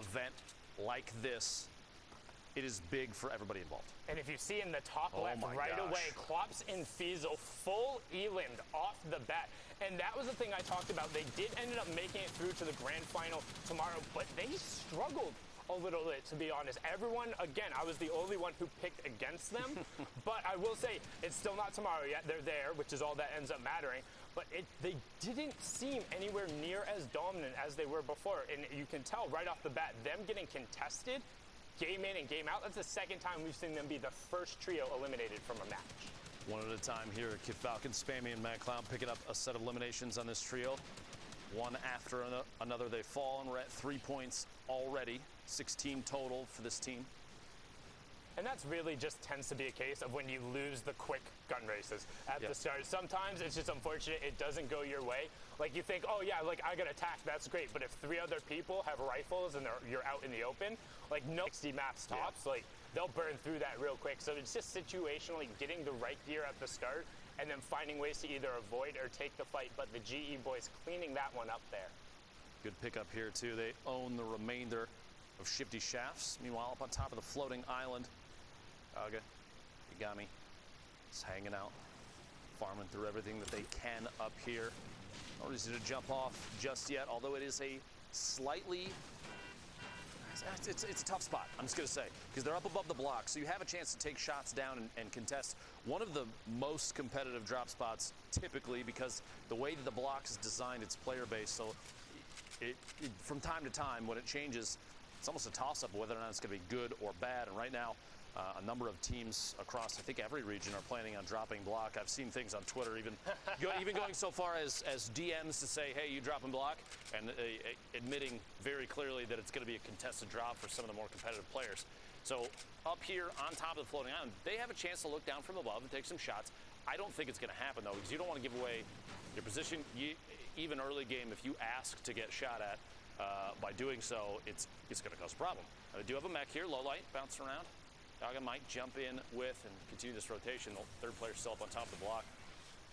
event like this, it is big for everybody involved. And if you see in the top left right away, Klops and Fiesel full Eland off the bat. And that was the thing I talked about. They did end up making it through to the grand final tomorrow, but they struggled a little bit, to be honest. Everyone, again, I was the only one who picked against them. But I will say, it's still not tomorrow yet. They're there, which is all that ends up mattering. But they didn't seem anywhere near as dominant as they were before. And you can tell right off the bat, them getting contested game in and game out, that's the second time we've seen them be the first trio eliminated from a match. One at a time here. Kid Falcon, Spammy, and Mad Clown picking up a set of eliminations on this trio. One after another, they fall, and we're at 3 points already. 16 total for this team. And that's really just tends to be a case of when you lose the quick gun races at the start. Sometimes it's just unfortunate it doesn't go your way. Like you think, oh yeah, like I got attacked, that's great. But if 3 other people have rifles and you're out in the open, like no 60 maps tops, like they'll burn through that real quick. So it's just situationally getting the right gear at the start and then finding ways to either avoid or take the fight. But the GE boys cleaning that one up there. Good pickup here too. They own the remainder of Shifty Shafts. Meanwhile, up on top of the floating island, Aga, Yagami is hanging out, farming through everything that they can up here. Not easy to jump off just yet, although it is a slightly, it's a tough spot, I'm just going to say, because they're up above the block, so you have a chance to take shots down and contest one of the most competitive drop spots typically, because the way that the block is designed, it's player-based, so from time to time, when it changes, it's almost a toss-up whether or not it's going to be good or bad. And right now, a number of teams across, I think, every region are planning on dropping block. I've seen things on Twitter, even going so far as DMs to say, hey, you dropping block, and admitting very clearly that it's going to be a contested drop for some of the more competitive players. So up here on top of the floating island, they have a chance to look down from above and take some shots. I don't think it's going to happen, though, because you don't want to give away your position. Even early game, if you ask to get shot at, by doing so, it's going to cause a problem. They do have a mech here, low light, bouncing around. Yaga might jump in with and continue this rotation. The third player still up on top of the block.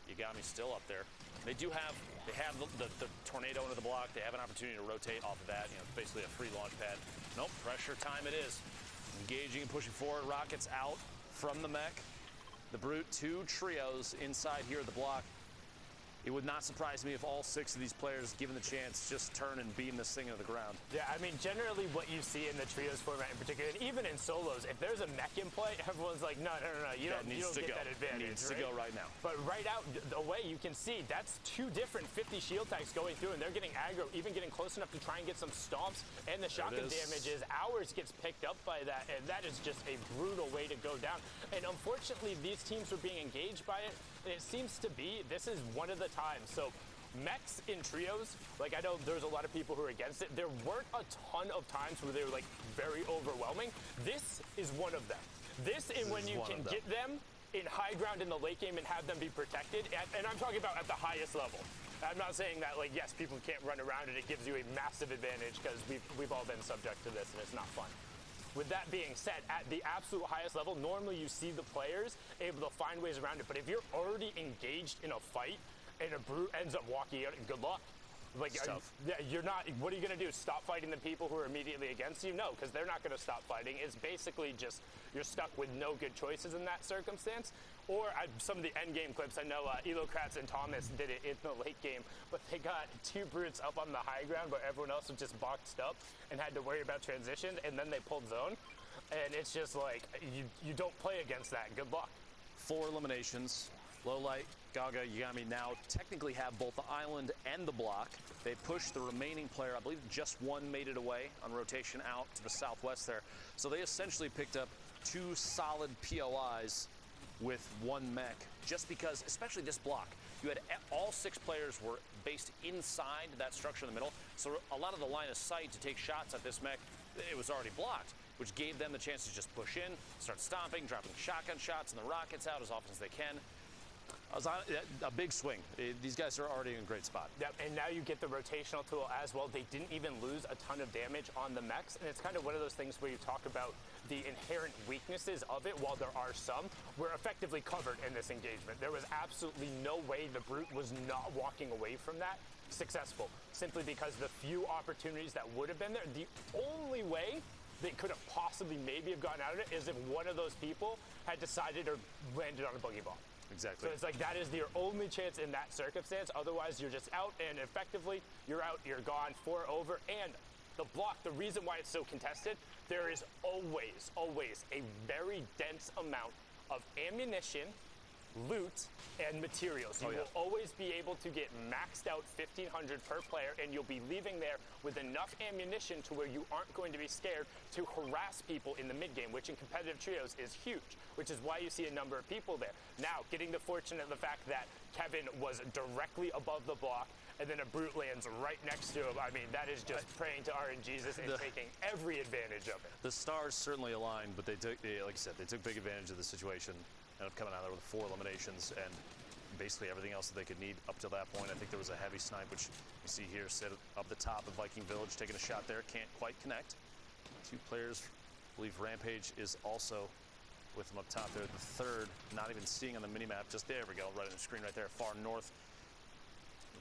Yagami's still up there. They have the tornado into the block. They have an opportunity to rotate off of that. You know, basically a free launch pad. Nope, pressure time it is. Engaging and pushing forward. Rockets out from the mech. The Brute, 2 trios inside here at the block. It would not surprise me if all 6 of these players, given the chance, just turn and beam this thing into the ground. Yeah, I mean, generally what you see in the trios format in particular, and even in solos, if there's a mech in play, everyone's like, no, you don't get that advantage. It needs to go right now. But right out the way, you can see that's 2 different 50 shield tags going through, and they're getting aggro, even getting close enough to try and get some stomps, and the shotgun damages. Ours gets picked up by that, and that is just a brutal way to go down. And unfortunately, these teams are being engaged by it, and it seems to be, this is one of the times. So mechs in trios, like I know there's a lot of people who are against it. There weren't a ton of times where they were like very overwhelming. This is one of them. This is when you can get them in high ground in the late game and have them be protected. And I'm talking about at the highest level. I'm not saying that, like, yes, people can't run around and it gives you a massive advantage, because we've all been subject to this and it's not fun. With that being said, at the absolute highest level, normally you see the players able to find ways around it. But if you're already engaged in a fight and a Brute ends up walking out, good luck. Like, you're not, what are you going to do? Stop fighting the people who are immediately against you? No, because they're not going to stop fighting. It's basically just, you're stuck with no good choices in that circumstance. Or some of the end game clips, I know Elocrats and Thomas did it in the late game, but they got 2 Brutes up on the high ground where everyone else was just boxed up and had to worry about transitions, and then they pulled zone. And it's just like, you don't play against that. Good luck. 4 eliminations. Low light, Gaga, Yagami now technically have both the island and the block. They pushed the remaining player. I believe just one made it away on rotation out to the southwest there. So they essentially picked up 2 solid POIs with 1 mech, just because, especially this block, you had all 6 players were based inside that structure in the middle. So a lot of the line of sight to take shots at this mech, it was already blocked, which gave them the chance to just push in, start stomping, dropping shotgun shots and the rockets out as often as they can. A big swing. These guys are already in a great spot. Yep, and now you get the rotational tool as well. They didn't even lose a ton of damage on the mechs, and it's kind of one of those things where you talk about the inherent weaknesses of it. While there are some, we're effectively covered in this engagement. There was absolutely no way the Brute was not walking away from that successful, simply because the few opportunities that would have been there, the only way they could have possibly maybe have gotten out of it is if one of those people had decided or landed on a boogie ball. Exactly. So it's like that is your only chance in that circumstance. Otherwise, you're just out, and effectively, you're out, you're gone, 4 over. And the block, the reason why it's so contested, there is always a very dense amount of ammunition, loot, and materials. You will always be able to get maxed out 1,500 per player, and you'll be leaving there with enough ammunition to where you aren't going to be scared to harass people in the mid game, which in competitive trios is huge, which is why you see a number of people there. Now, getting the fortune of the fact that Kevin was directly above the block, and then a Brute lands right next to him. I mean, that is just praying to RNGesus and taking every advantage of it. The stars certainly aligned, but they took, like you said, they took big advantage of the situation. Ended up coming out there with 4 eliminations and basically everything else that they could need up to that point. I think there was a heavy snipe, which you see here, set up the top of Viking Village, taking a shot there, can't quite connect. 2 players, I believe Rampage is also with them up top there. The third, not even seeing on the minimap, just there we go, right on the screen right there, far north.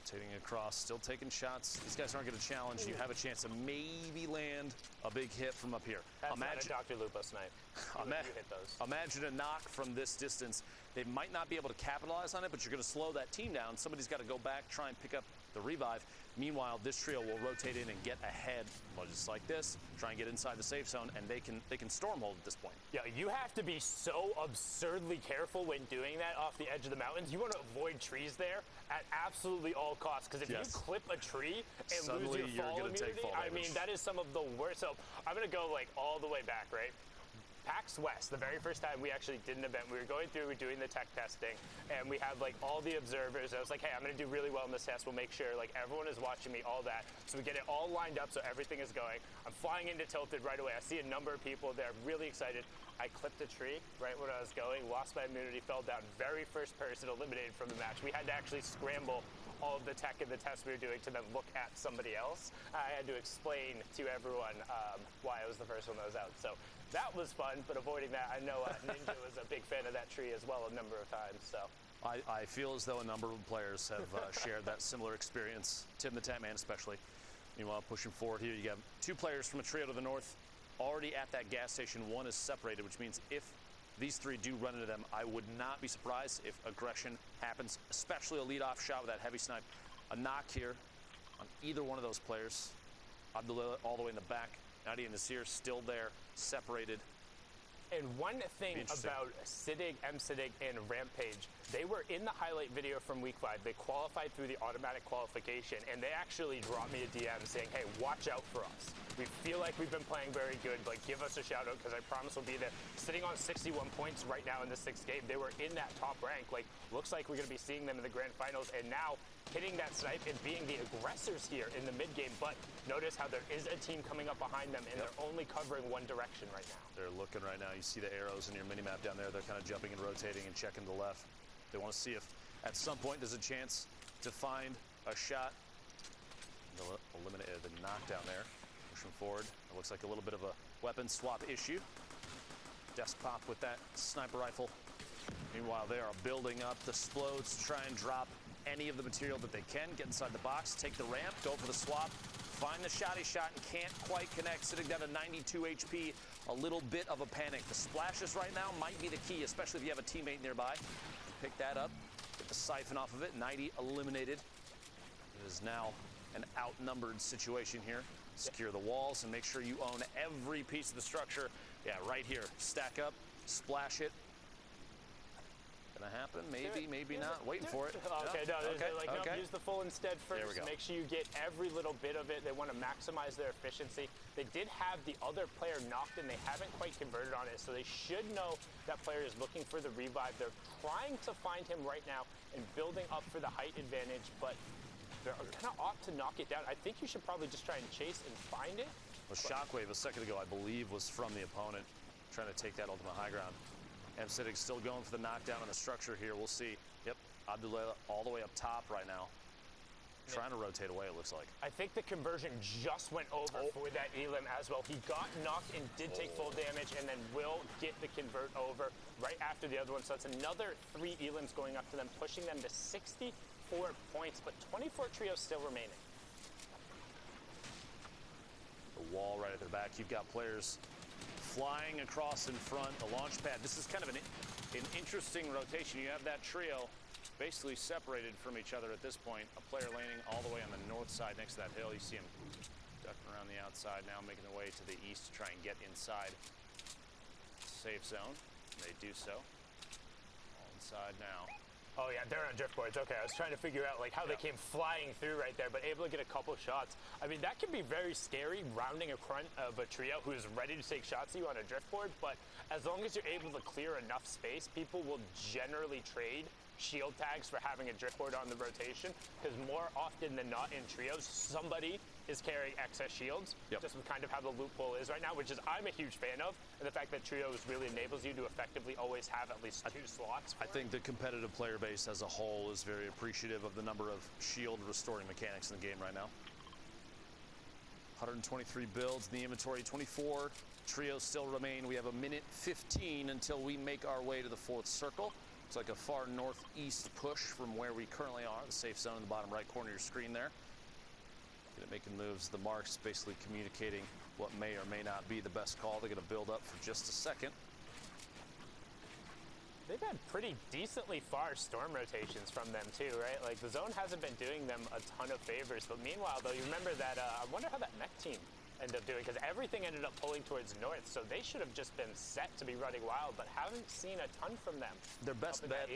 Rotating across, still taking shots. These guys aren't going to challenge. You have a chance to maybe land a big hit from up here. That's not a Dr. Lupo snipe. You hit those. Imagine a knock from this distance. They might not be able to capitalize on it, but you're going to slow that team down. Somebody's got to go back, try and pick up the revive. Meanwhile, this trio will rotate in and get ahead, just like this, try and get inside the safe zone, and they can stormhold at this point. Yeah, you have to be so absurdly careful when doing that off the edge of the mountains. You want to avoid trees there at absolutely all costs, because if you clip a tree and suddenly lose your fall immunity, I mean, that is some of the worst. So I'm going to go like all the way back, right? PAX West, the very first time we actually did an event, we were going through, we were doing the tech testing, and we had like all the observers. I was like, hey, I'm gonna do really well in this test. We'll make sure like everyone is watching me, all that. So we get it all lined up so everything is going. I'm flying into Tilted right away. I see a number of people there, really excited. I clipped a tree right when I was going, lost my immunity, fell down. Very first person eliminated from the match. We had to actually scramble all of the tech and the tests we were doing to then look at somebody else. I had to explain to everyone why I was the first one that was out. So that was fun, but avoiding that, I know Ninja was a big fan of that tree as well a number of times. So I feel as though a number of players have shared that similar experience. Tim the Tatman especially. Meanwhile, pushing forward here, you have 2 players from a trio to the north already at that gas station. 1 is separated, which means if these 3 do run into them, I would not be surprised if aggression happens, especially a lead-off shot with that heavy snipe. A knock here on either one of those players. Abdullah all the way in the back. Nadia and Nasir still there, separated. And one thing about Siddig, M-Siddig, and Rampage, they were in the highlight video from week 5. They qualified through the automatic qualification, and they actually dropped me a DM saying, hey, watch out for us. We feel like we've been playing very good. Like, give us a shout out, because I promise we'll be there. Sitting on 61 points right now in the 6th game. They were in that top rank. Like, looks like we're going to be seeing them in the grand finals. And now hitting that snipe and being the aggressors here in the mid game. But notice how there is a team coming up behind them, and they're only covering one direction right now. They're looking right now. You see the arrows in your minimap down there. They're kind of jumping and rotating and checking to the left. They want to see if at some point there's a chance to find a shot. They'll eliminate the knockdown there. Pushing forward. It looks like a little bit of a weapon swap issue. Despop with that sniper rifle. Meanwhile, they are building up the explodes to try and drop any of the material that they can. Get inside the box, take the ramp, go for the swap, find the shotty shot, and can't quite connect. Sitting down to 92 HP, a little bit of a panic. The splashes right now might be the key, especially if you have a teammate nearby. Pick that up, get the siphon off of it. 90 eliminated. It is now an outnumbered situation here. Secure the walls and make sure you own every piece of the structure. Yeah, right here. Stack up, splash it. Gonna happen? Maybe, maybe not. Waiting for it. Okay, no, use the full instead first. There we go. Make sure you get every little bit of it. They want to maximize their efficiency. They did have the other player knocked and they haven't quite converted on it, so they should know that player is looking for the revive. They're trying to find him right now and building up for the height advantage, but they're kind of opt to knock it down. I think you should probably just try and chase and find it. Well, Shockwave a second ago, I believe, was from the opponent, trying to take that ultimate high ground. M-Siddig still going for the knockdown on the structure here. We'll see. Yep, Abdullah all the way up top right now. Trying to rotate away, it looks like. I think the conversion just went over for that Elim as well. He got knocked and did take full damage, and then will get the convert over right after the other one. So that's another 3 Elims going up to them, pushing them to 64 points, but 24 trios still remaining. The wall right at their back. You've got players flying across in front, the launch pad. This is kind of an interesting rotation. You have that trio basically separated from each other at this point. A player landing all the way on the north side next to that hill. You see him ducking around the outside now, making their way to the east to try and get inside safe zone. They do so. All inside now. Oh yeah, they're on driftboards. Okay, I was trying to figure out like how they came flying through right there, but able to get a couple shots. I mean, that can be very scary, rounding in front of a trio who is ready to take shots at you on a driftboard, but as long as you're able to clear enough space, people will generally trade shield tags for having a driftboard on the rotation, because more often than not in trios, somebody is carrying excess shields. Just with kind of how the loophole is right now, which is I'm a huge fan of, and the fact that trios really enables you to effectively always have at least 2 slots. I think the competitive player base as a whole is very appreciative of the number of shield restoring mechanics in the game right now. 123 builds in the inventory, 24 trios still remain. We have a minute 15 until we make our way to the 4th circle. It's like a far northeast push from where we currently are, the safe zone in the bottom right corner of your screen there. Making moves, the marks basically communicating what may or may not be the best call. They're going to build up for just a second. They've had pretty decently far storm rotations from them too, right? Like the zone hasn't been doing them a ton of favors, but meanwhile though, you remember that, I wonder how that mech team ended up doing, because everything ended up pulling towards north, so they should have just been set to be running wild, but haven't seen a ton from them. Their best bet,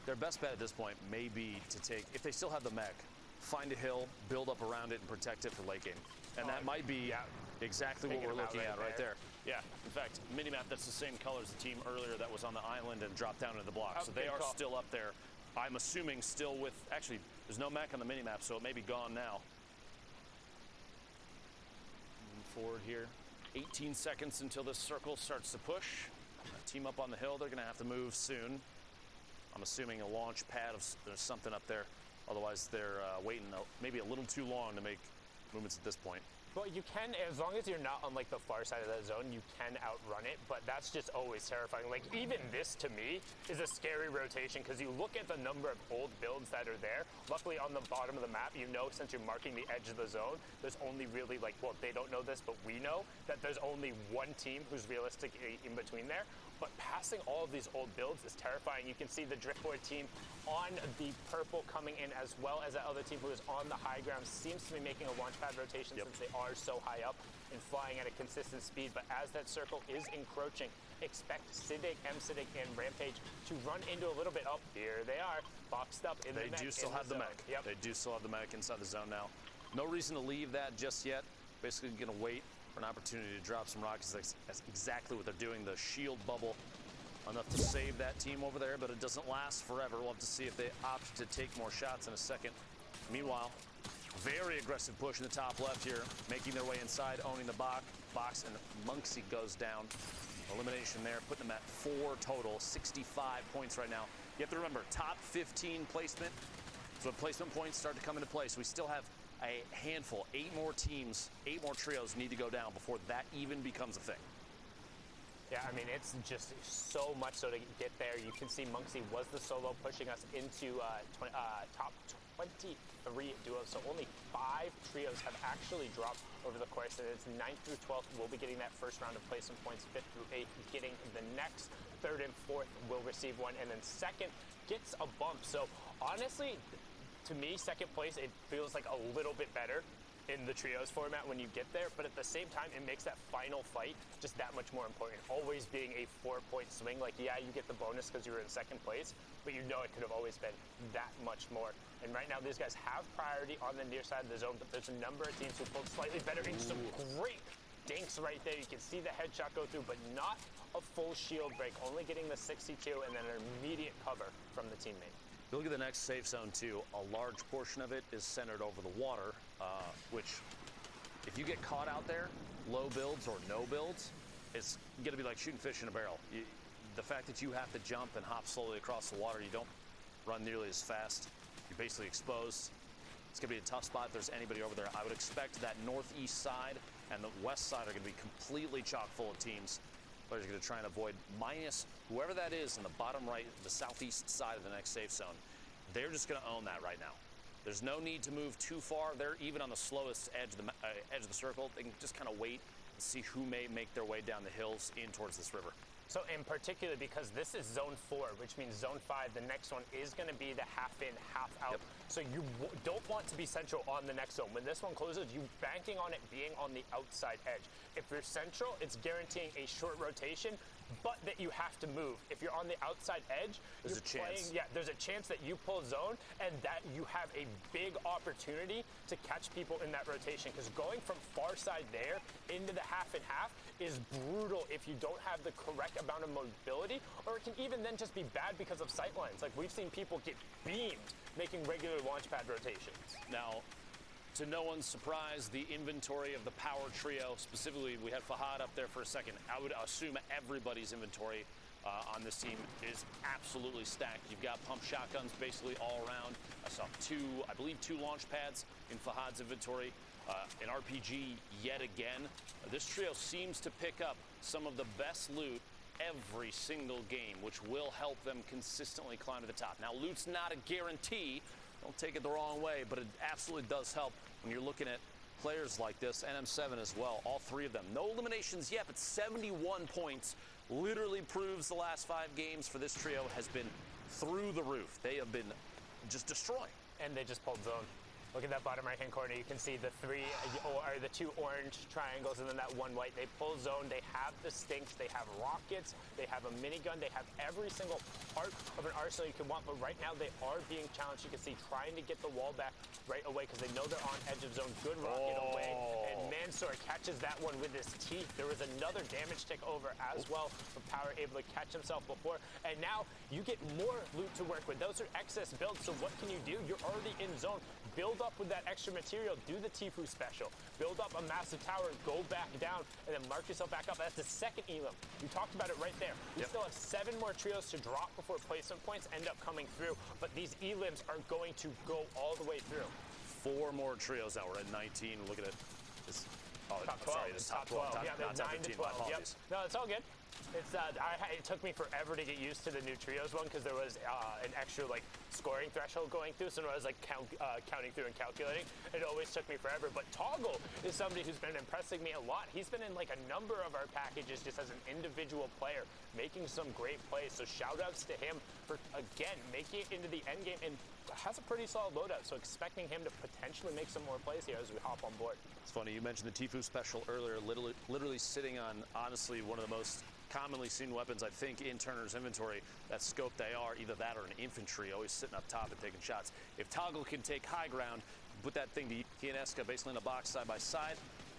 their best bet at this point may be to take, if they still have the mech, find a hill, build up around it, and protect it for late game. And that might be exactly what we're looking at right there. Yeah, in fact, minimap that's the same color as the team earlier that was on the island and dropped down into the block. So they are still up there. I'm assuming still with, actually, there's no mech on the minimap, so it may be gone now. Forward here. 18 seconds until this circle starts to push. Team up on the hill, they're gonna have to move soon. I'm assuming a launch pad of there's something up there. Otherwise they're waiting maybe a little too long to make movements at this point. Well, you can, as long as you're not on like the far side of that zone, you can outrun it, but that's just always terrifying. Like even this to me is a scary rotation, because you look at the number of old builds that are there. Luckily on the bottom of the map, you know, since you're marking the edge of the zone, there's only really like, well, they don't know this, but we know that there's only one team who's realistically in between there. But passing all of these old builds is terrifying. You can see the driftboard team on the purple coming in, as well as that other team who is on the high ground. Seems to be making a launch pad rotation since they are so high up and flying at a consistent speed. But as that circle is encroaching, expect Siddig, M-Siddig, and Rampage to run into a little bit. Oh, here they are, boxed up in the mech. They do still have the mech. They do still have the mech inside the zone now. No reason to leave that just yet. Basically gonna wait for an opportunity to drop some rockets. That's exactly what they're doing. The shield bubble enough to save that team over there, but it doesn't last forever. We'll have to see if they opt to take more shots in a second. Meanwhile, very aggressive push in the top left here, making their way inside, owning the box, and Monksy goes down. Elimination there, putting them at 4 total, 65 points right now. You have to remember, top 15 placement. So when placement points start to come into place, we still have a handful, 8 more teams, 8 more trios need to go down before that even becomes a thing. Yeah, I mean, it's just so much so to get there. You can see Monksy was the solo pushing us into top 23 duos, so only 5 trios have actually dropped over the course, and it's 9th through 12th. We'll be getting that first round of placement points, 5th through 8th getting the next, 3rd and 4th will receive one, and then 2nd gets a bump. So honestly, to me, 2nd place, it feels like a little bit better in the trios format when you get there, but at the same time, it makes that final fight just that much more important. Always being a 4-point swing, like, yeah, you get the bonus because you were in 2nd place, but you know it could have always been that much more. And right now, these guys have priority on the near side of the zone, but there's a number of teams who pulled slightly better into some great dinks right there. You can see the headshot go through, but not a full shield break, only getting the 62 and then an immediate cover from the teammate. Look at the next safe zone too. A large portion of it is centered over the water, which if you get caught out there, low builds or no builds, it's gonna be like shooting fish in a barrel. The fact that you have to jump and hop slowly across the water, you don't run nearly as fast. You're basically exposed. It's going to be a tough spot if there's anybody over there. I would expect that northeast side and the west side are going to be completely chock full of teams. Players are going to try and avoid minus whoever that is in the bottom right, the southeast side of the next safe zone. They're just going to own that right now. There's no need to move too far. They're even on the slowest edge of the circle. They can just kind of wait and see who may make their way down the hills in towards this river. So in particular, because this is zone 4, which means zone 5, the next one is going to be the half in, half out. Yep. So you don't want to be central on the next zone. When this one closes, you're banking on it being on the outside edge. If you're central, it's guaranteeing a short rotation, but that you have to move. If you're on the outside edge, there's a chance. Yeah, there's a chance that you pull zone and that you have a big opportunity to catch people in that rotation. Because going from far side there into the half and half is brutal if you don't have the correct amount of mobility, or it can even then just be bad because of sight lines. Like we've seen people get beamed making regular launch pad rotations. Now, to no one's surprise, the inventory of the power trio, specifically, we had Fahad up there for a second. I would assume everybody's inventory on this team is absolutely stacked. You've got pump shotguns basically all around. I saw I believe two launch pads in Fahad's inventory. An RPG yet again. This trio seems to pick up some of the best loot every single game, which will help them consistently climb to the top. Now, loot's not a guarantee. Don't take it the wrong way, but it absolutely does help when you're looking at players like this, NM7 as well, all three of them. No eliminations yet, but 71 points literally proves the last 5 games for this trio has been through the roof. They have been just destroying. And they just pulled zone. Look at that bottom right-hand corner. You can see the the 2 orange triangles and then that 1 white. They pull zone. They have the stinks. They have rockets. They have a minigun. They have every single part of an arsenal you can want. But right now they are being challenged. You can see trying to get the wall back right away because they know they're on edge of zone. Good rocket away. And Mansour catches that one with his teeth. There was another damage tick over as well. But Power able to catch himself before. And now you get more loot to work with. Those are excess builds. So what can you do? You're already in zone. Build up with that extra material, do the Tfue special, build up a massive tower, go back down, and then mark yourself back up. That's the second elim. You talked about it right there. We still have 7 more trios to drop before placement points end up coming through, but these elims are going to go all the way through. 4 more trios now. We're at 19. Look at it. This, top 12. Sorry, this top 12. Yeah, not top 9 to 15. 12. Yep. No, it's all good. It's it took me forever to get used to the new trios one because there was an extra like scoring threshold going through. So when I was like counting through and calculating, it always took me forever. But Toggle is somebody who's been impressing me a lot. He's been in like a number of our packages just as an individual player, making some great plays. So shout outs to him for again making it into the end game and has a pretty solid loadout. So expecting him to potentially make some more plays here as we hop on board. It's funny you mentioned the Tfue special earlier. Literally sitting on honestly one of the most commonly seen weapons, I think, in Turner's inventory. That scope they are, either that or an infantry, always sitting up top and taking shots. If Toggle can take high ground, put that thing to he and Eska basically in a box side by side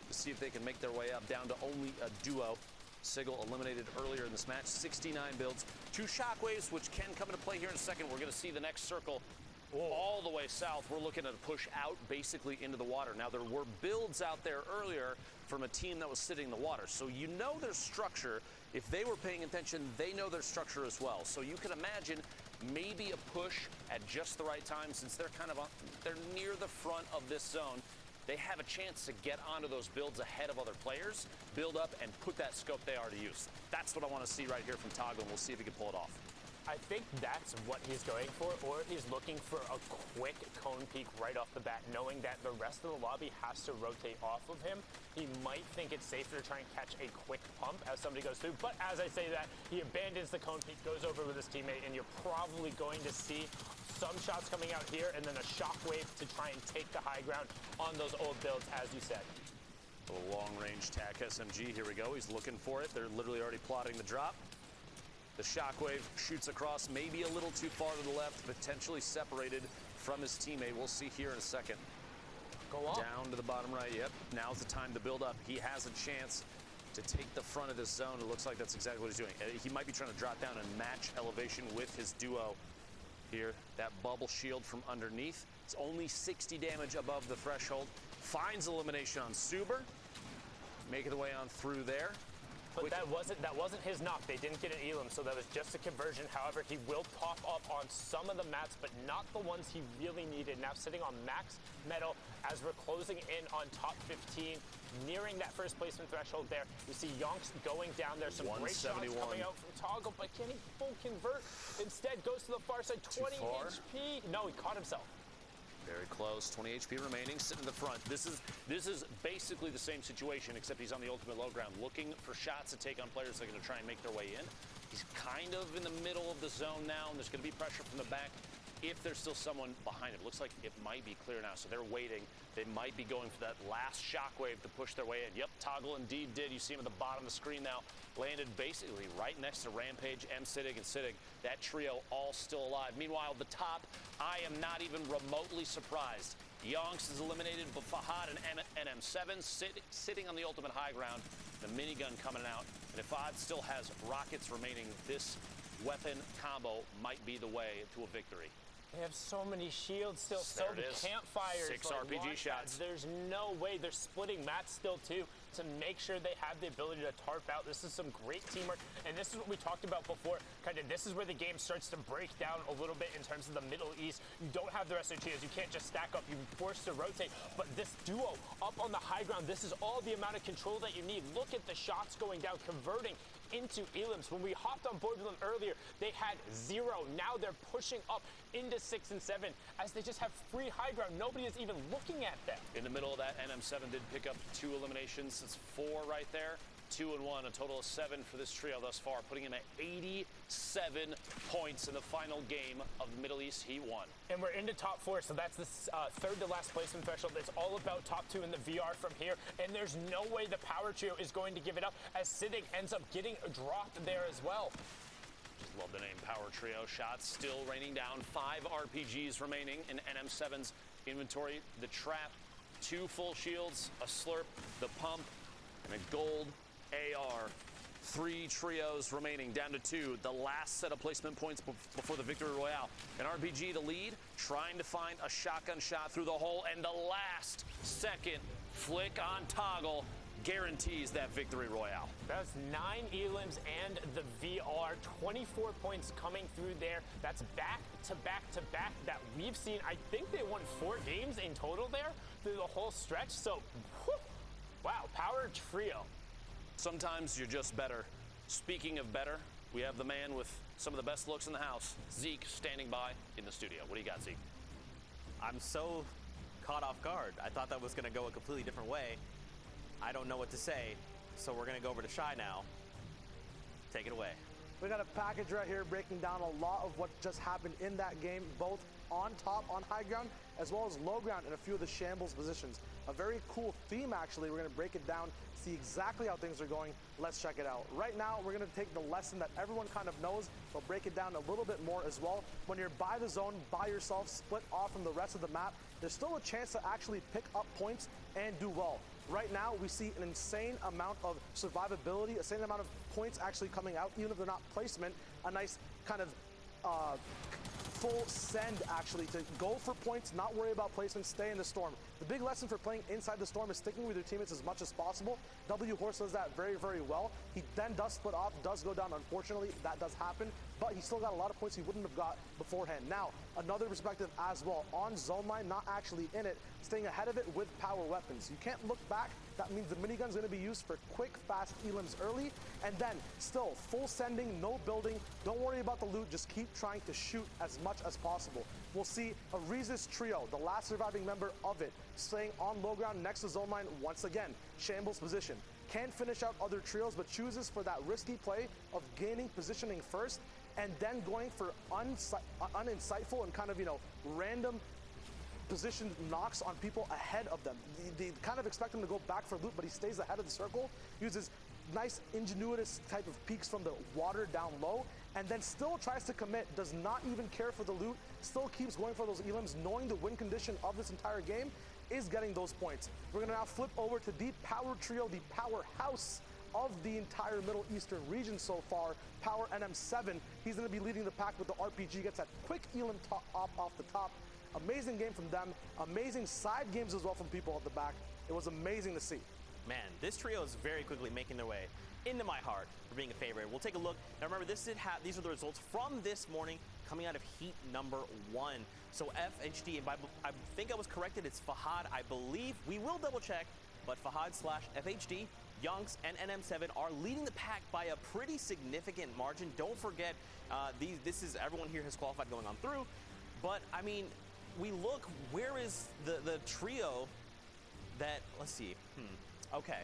to see if they can make their way up down to only a duo. Sigil eliminated earlier in this match. 69 builds, 2 shockwaves, which can come into play here in a second. We're going to see the next circle all the way south. We're looking at a push out basically into the water. Now, there were builds out there earlier from a team that was sitting in the water. So you know their structure. If they were paying attention, they know their structure as well. So you can imagine maybe a push at just the right time since they're they're near the front of this zone. They have a chance to get onto those builds ahead of other players, build up, and put that scope they are to use. That's what I want to see right here from Toggle, and we'll see if he can pull it off. I think that's what he's going for, or he's looking for a quick cone peek right off the bat, knowing that the rest of the lobby has to rotate off of him. He might think it's safer to try and catch a quick pump as somebody goes through, but as I say that, he abandons the cone peek, goes over with his teammate, and you're probably going to see some shots coming out here, and then a shockwave to try and take the high ground on those old builds, as you said. A long-range TAC SMG, here we go. He's looking for it. They're literally already plotting the drop. The shockwave shoots across, maybe a little too far to the left, potentially separated from his teammate. We'll see here in a second. Go on. Down to the bottom right, yep. Now's the time to build up. He has a chance to take the front of this zone. It looks like that's exactly what he's doing. He might be trying to drop down and match elevation with his duo here. That bubble shield from underneath. It's only 60 damage above the threshold. Finds elimination on Suber. Making the way on through there. But that wasn't his knock. They didn't get an Elam, so that was just a conversion. However, he will pop up on some of the mats, but not the ones he really needed. Now sitting on max metal as we're closing in on top 15, nearing that first placement threshold there. You see Yonks going down there. Some great shots coming out from Toggle, but can he full convert? Instead, goes to the far side, 20 HP. No, he caught himself. Very close, 20 HP remaining, sitting in the front. This is basically the same situation, except he's on the ultimate low ground, looking for shots to take on players that are going to try and make their way in. He's kind of in the middle of the zone now, and there's going to be pressure from the back if there's still someone behind him. It looks like it might be clear now, so they're waiting. They might be going for that last shockwave to push their way in. Yep, Toggle indeed did. You see him at the bottom of the screen now. Landed basically right next to Rampage, M-Siddig, and Siddig. That trio all still alive. Meanwhile, the top, I am not even remotely surprised. Yonks is eliminated, but Fahad and NM7 sitting on the ultimate high ground. The minigun coming out. And if Fahad still has rockets remaining, this weapon combo might be the way to a victory. They have so many shields still, so the campfires. 6 RPG shots. There's no way. They're splitting mats still too to make sure they have the ability to tarp out. This is some great teamwork, and this is what we talked about before. Kind of this is where the game starts to break down a little bit in terms of the Middle East. You don't have the rest of the trios. You can't just stack up. You're forced to rotate. But this duo up on the high ground, this is all the amount of control that you need. Look at the shots going down, converting into Elims. When we hopped on board with them earlier, they had 0. Now they're pushing up into 6 and 7 as they just have free high ground. Nobody is even looking at them. In the middle of that, NM7 did pick up 2 eliminations. It's 4 right there. 2 and 1, a total of 7 for this trio thus far, putting him at 87 points in the final game of the Middle East Heat 1. And we're into top 4, so that's the third to last placement threshold. It's all about top 2 in the VR from here, and there's no way the power trio is going to give it up as Siddig ends up getting dropped there as well. Just love the name Power Trio. Shots still raining down. 5 RPGs remaining in NM7's inventory. The trap, 2 full shields, a slurp, the pump, and a gold AR. 3 trios remaining, down to 2. The last set of placement points before the Victory Royale. An RPG to lead, trying to find a shotgun shot through the hole, and the last second flick on Toggle guarantees that Victory Royale. That's 9 elims and the VR. 24 points coming through there. That's back to back to back that we've seen. I think they won 4 games in total there through the whole stretch. So, whew, wow, power trio. Sometimes you're just better. Speaking of better, we have the man with some of the best looks in the house, Zeke, standing by in the studio. What do you got, Zeke? I'm so caught off guard. I thought that was going to go a completely different way. I don't know what to say, so we're going to go over to Shy now. Take it away. We got a package right here breaking down a lot of what just happened in that game, both on top, on high ground, as well as low ground in a few of the shambles positions. A very cool theme, actually. We're going to break it down, see exactly how things are going. Let's check it out. Right now, we're going to take the lesson that everyone kind of knows, but break it down a little bit more as well. When you're by the zone, by yourself, split off from the rest of the map, there's still a chance to actually pick up points and do well. Right now, we see an insane amount of survivability, a insane amount of points actually coming out, even if they're not placement. A nice kind of full send, actually, to go for points, not worry about placement, stay in the storm. The big lesson for playing inside the storm is sticking with your teammates as much as possible. W Horse does that very, very well. He then does split off, does go down, unfortunately. That does happen, but he still got a lot of points he wouldn't have got beforehand. Now, another perspective as well. On zone line, not actually in it, staying ahead of it with power weapons. You can't look back. That means the minigun's going to be used for quick, fast elims early, and then still full sending, no building. Don't worry about the loot. Just keep trying to shoot as much as possible. We'll see a Reese's trio, the last surviving member of it, staying on low ground next to zone line once again. Shambles position. Can't finish out other trios, but chooses for that risky play of gaining positioning first, and then going for uninsightful and kind of, random position knocks on people ahead of them. They kind of expect him to go back for loot, but he stays ahead of the circle, uses nice ingenuitous type of peeks from the water down low, and then still tries to commit, does not even care for the loot, still keeps going for those elims, knowing the win condition of this entire game is getting those points. We're gonna now flip over to the power trio, the powerhouse of the entire Middle Eastern region so far, Power NM7. He's gonna be leading the pack with the RPG, gets that quick elim off the top. Amazing game from them, amazing side games as well from people at the back. It was amazing to see. Man, this trio is very quickly making their way into my heart for being a favorite. We'll take a look. Now remember, these are the results from this morning coming out of heat number 1. So FHD, and I think I was corrected, it's Fahad, I believe. We will double check, but Fahad/FHD, Yonks, and NM7 are leading the pack by a pretty significant margin. Don't forget, everyone here has qualified going on through. But I mean, we look, where is the trio that, let's see, okay.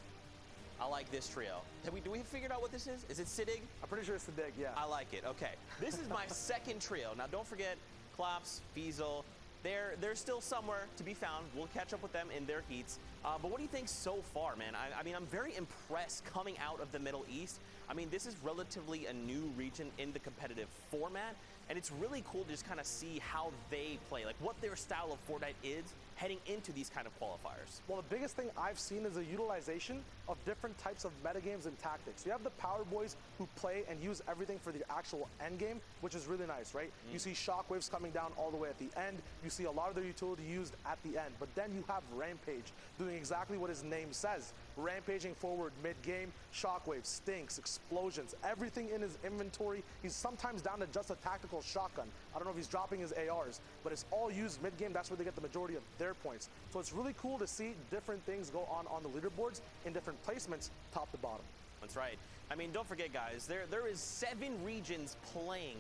I like this trio. Do we figured out what this is? Is it Siddig? I'm pretty sure it's Siddig, yeah. I like it, okay. This is my second trio. Now don't forget, Klops, Fiesel, they're still somewhere to be found. We'll catch up with them in their heats. But what do you think so far, man? I mean, I'm very impressed coming out of the Middle East. I mean, this is relatively a new region in the competitive format, and it's really cool to just kind of see how they play, like what their style of Fortnite is heading into these kind of qualifiers. Well, the biggest thing I've seen is the utilization of different types of metagames and tactics. You have the power boys who play and use everything for the actual end game, which is really nice, right? You see shockwaves coming down all the way at the end. You see a lot of their utility used at the end. But then you have Rampage doing exactly what his name says. Rampaging forward mid-game, shockwaves, stinks, explosions, everything in his inventory. He's sometimes down to just a tactical shotgun. I don't know if he's dropping his ARs, but it's all used mid-game. That's where they get the majority of their points. So it's really cool to see different things go on the leaderboards in different placements, top to bottom. That's right. I mean, don't forget, guys, there is 7 regions playing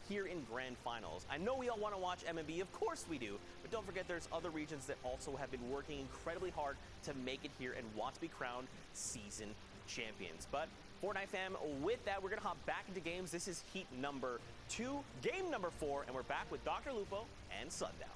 here in Grand Finals. I know we all want to watch MMB, of course we do, but don't forget there's other regions that also have been working incredibly hard to make it here and want to be crowned season champions. But Fortnite fam, with that, we're gonna hop back into games. This is heat number 2, game number 4, and we're back with Dr. Lupo and Sundown.